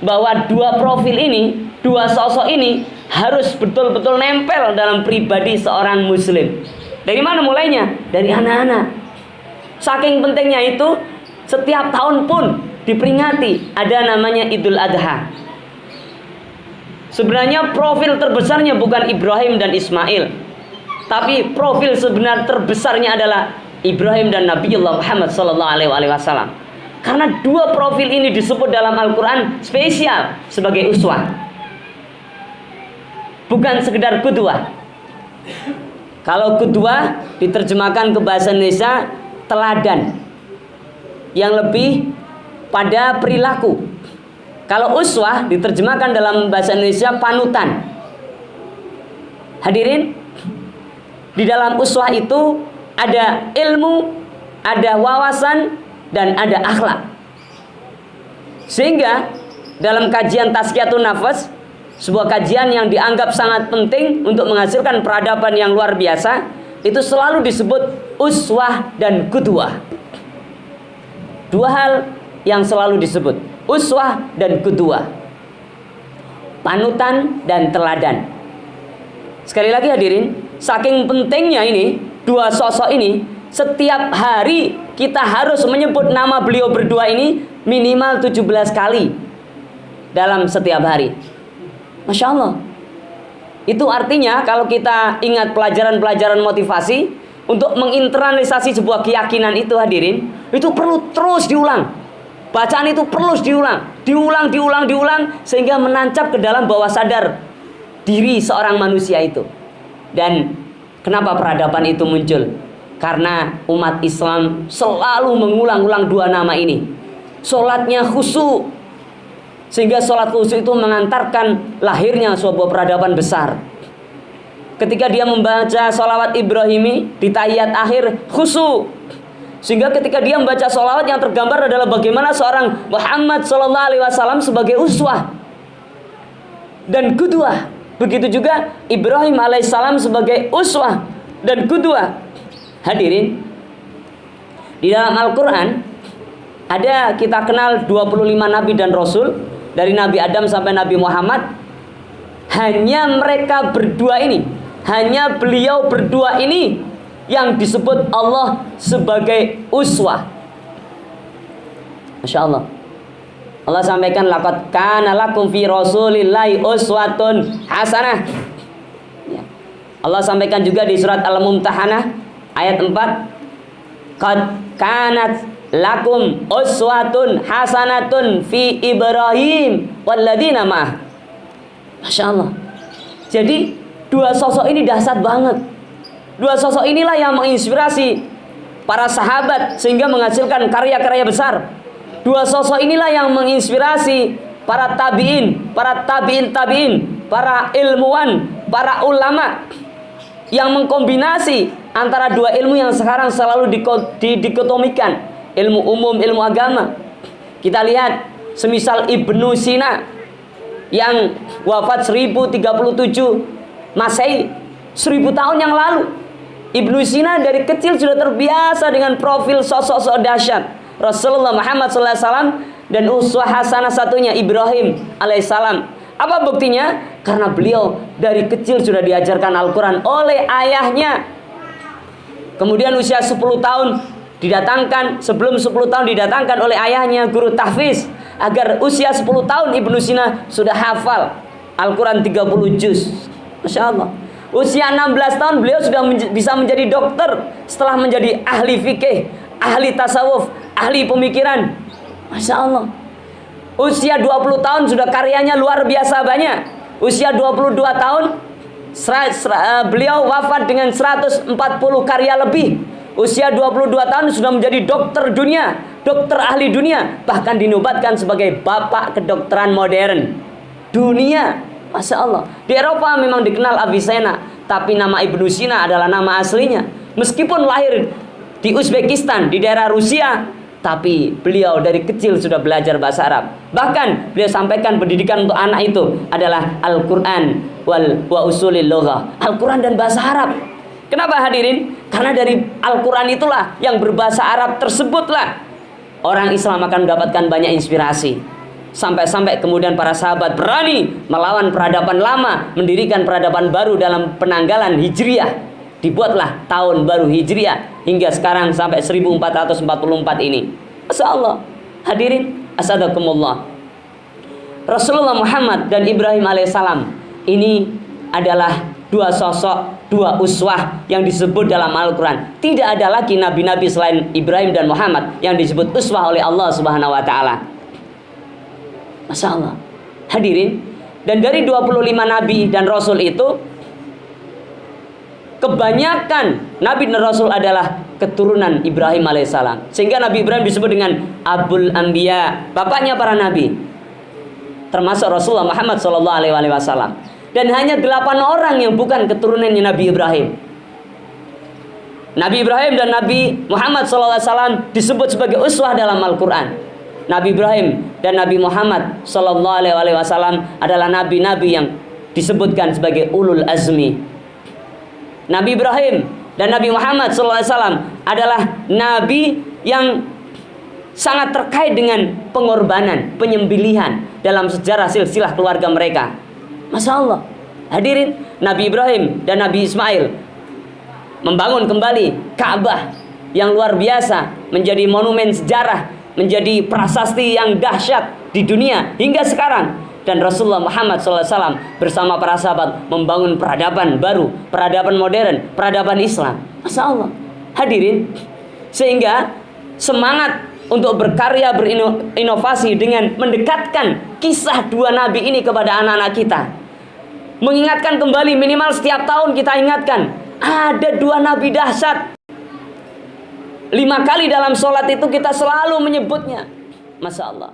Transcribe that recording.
bahwa dua profil ini, dua sosok ini harus betul-betul nempel dalam pribadi seorang muslim. Dari mana mulainya? Dari anak-anak. Saking pentingnya itu, setiap tahun pun diperingati ada namanya Idul Adha. Sebenarnya profil terbesarnya bukan Ibrahim dan Ismail, tapi profil sebenar terbesarnya adalah Ibrahim dan Nabiullah Muhammad SAW. Karena dua profil ini disebut dalam Al-Quran spesial sebagai uswah, bukan sekedar qudwah. Kalau qudwah diterjemahkan ke bahasa Indonesia teladan, yang lebih pada perilaku. Kalau uswah diterjemahkan dalam bahasa Indonesia panutan. Hadirin, di dalam uswah itu ada ilmu, ada wawasan, dan ada akhlak. Sehingga dalam kajian Tazkiyatun Nafas, sebuah kajian yang dianggap sangat penting untuk menghasilkan peradaban yang luar biasa, itu selalu disebut uswah dan qudwah. Dua hal yang selalu disebut, uswah dan qudwah, panutan dan teladan. Sekali lagi hadirin, saking pentingnya ini, dua sosok ini, setiap hari kita harus menyebut nama beliau berdua ini minimal 17 kali dalam setiap hari. Masya Allah. Itu artinya kalau kita ingat pelajaran-pelajaran motivasi, untuk menginternalisasi sebuah keyakinan itu hadirin, itu perlu terus diulang. Bacaan itu perlu diulang, sehingga menancap ke dalam bawah sadar diri seorang manusia itu. Dan kenapa peradaban itu muncul? Karena umat Islam selalu mengulang-ulang dua nama ini. Sholatnya khusyuk, sehingga sholat khusyuk itu mengantarkan lahirnya sebuah peradaban besar. Ketika dia membaca sholawat Ibrahimi di tahiyat akhir khusyuk, sehingga ketika dia membaca sholawat yang tergambar adalah bagaimana seorang Muhammad SAW sebagai uswah dan qudwah. Begitu juga Ibrahim alaihissalam sebagai uswah dan qudwah. Hadirin, di dalam Al-Quran ada, kita kenal 25 nabi dan rasul, dari Nabi Adam sampai Nabi Muhammad. Hanya mereka berdua ini, hanya beliau berdua ini yang disebut Allah sebagai uswah. Masya Allah. Allah sampaikan, laqad kana lakum fi rasulillahi uswatun hasanah. Ya. Allah sampaikan juga di surat Al-Mumtahanah ayat 4, qad kanat lakum uswatun hasanatun fi Ibrahim walladzina ma'ah. Masya Allah. Jadi dua sosok ini dahsyat banget. Dua sosok inilah yang menginspirasi para sahabat sehingga menghasilkan karya-karya besar. Dua sosok inilah yang menginspirasi para tabi'in, para tabi'in, para ilmuwan, para ulama, yang mengkombinasi antara dua ilmu yang sekarang selalu dikotomikan, ilmu umum, ilmu agama. Kita lihat semisal Ibnu Sina yang wafat 1037 Masehi, 1000 tahun yang lalu. Ibnu Sina dari kecil sudah terbiasa dengan profil sosok-sosok dahsyat Rasulullah Muhammad SAW, dan uswah hasanah satunya Ibrahim alaihissalam. Apa buktinya? Karena beliau dari kecil sudah diajarkan Al-Quran oleh ayahnya. Kemudian usia 10 tahun didatangkan, sebelum 10 tahun didatangkan oleh ayahnya guru tahfiz, agar usia 10 tahun Ibnu Sina sudah hafal Al-Quran 30 juz. Masya Allah. Usia 16 tahun beliau sudah bisa menjadi dokter, setelah menjadi ahli fikih, ahli tasawuf, ahli pemikiran. Masya Allah. Usia 20 tahun sudah karyanya luar biasa banyak. Usia 22 tahun beliau wafat dengan 140 karya lebih. Usia 22 tahun sudah menjadi dokter dunia, dokter ahli dunia, bahkan dinobatkan sebagai bapak kedokteran modern dunia. Masya Allah. Di Eropa memang dikenal Avicenna, tapi nama Ibnu Sina adalah nama aslinya. Meskipun lahir di Uzbekistan, di daerah Rusia, tapi beliau dari kecil sudah belajar bahasa Arab. Bahkan beliau sampaikan pendidikan untuk anak itu adalah Al-Quran wa usulil lughah, Al-Quran dan bahasa Arab. Kenapa hadirin? Karena dari Al-Quran itulah, yang berbahasa Arab tersebutlah, orang Islam akan mendapatkan banyak inspirasi. Sampai-sampai kemudian para sahabat berani melawan peradaban lama, mendirikan peradaban baru dalam penanggalan Hijriah. Dibuatlah tahun baru Hijriah hingga sekarang sampai 1444 ini. Masya Allah. Hadirin asadakumullah. Rasulullah Muhammad dan Ibrahim alaihissalam ini adalah dua sosok, dua uswah yang disebut dalam Al-Quran. Tidak ada lagi nabi-nabi selain Ibrahim dan Muhammad yang disebut uswah oleh Allah Subhanahu wa ta'ala. Masya Allah. Hadirin, dan dari 25 nabi dan rasul itu, kebanyakan nabi dan rasul adalah keturunan Ibrahim alaihissalam. Sehingga Nabi Ibrahim disebut dengan Abul Anbiya, bapaknya para nabi, termasuk Rasulullah Muhammad SAW. Dan hanya 8 orang yang bukan keturunannya Nabi Ibrahim. Nabi Ibrahim dan Nabi Muhammad SAW disebut sebagai uswah dalam Al-Quran. Nabi Ibrahim dan Nabi Muhammad SAW adalah nabi-nabi yang disebutkan sebagai ulul azmi. Nabi Ibrahim dan Nabi Muhammad SAW adalah nabi yang sangat terkait dengan pengorbanan, penyembelihan dalam sejarah silsilah keluarga mereka. Masya Allah. Hadirin, Nabi Ibrahim dan Nabi Ismail membangun kembali Ka'bah yang luar biasa, menjadi monumen sejarah, menjadi prasasti yang dahsyat di dunia hingga sekarang. Dan Rasulullah Muhammad SAW bersama para sahabat membangun peradaban baru, peradaban modern, peradaban Islam. Masya Allah. Hadirin, sehingga semangat untuk berkarya, berinovasi dengan mendekatkan kisah dua nabi ini kepada anak-anak kita. Mengingatkan kembali, minimal setiap tahun kita ingatkan, ada dua nabi dahsyat. 5 kali dalam sholat itu kita selalu menyebutnya. Masya Allah.